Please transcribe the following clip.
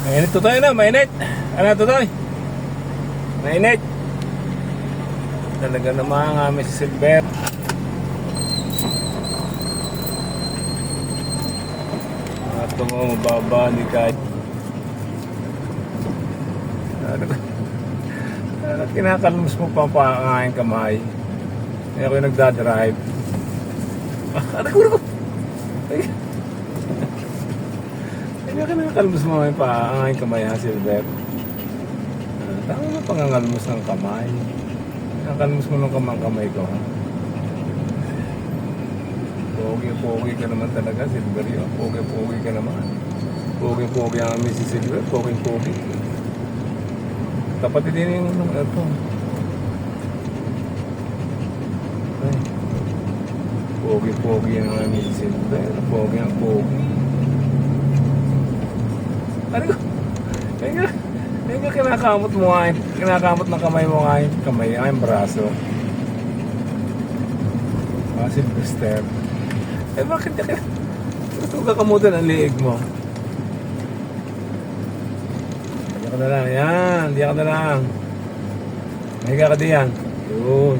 Mainit to tayo na, mainit. Ano to tayo? Mainit. Talaga naman ang aming si Silver. At mababa ni Kaj. Kinakalmus mo pa ang aking kamay. Kaya ako yung nagdadrive. Ko. Kaya kinakalmus mo pa ang aking kamay, ha, Silver. Tama na pangangalmus ng kamay. Kinakalmus mo ng kamay ko, ha. Pogi ka naman talaga, Silver yun. Pogi ka naman. Pogi ang amin si Silver. Pogi. Kapatid din yung ito. Ay. Pogi ang amin si Silver. Pogi. Ano ko? Kaya ka kinakamot mo ngayon. Kinakamot ng kamay mo ngayon. Kamay, ang braso. Silver. Bakit ka kakamutan ang liig mo? Diyan ka na lang. Yan. Diyan ka na lang. Mahiga ka diyan. Yun.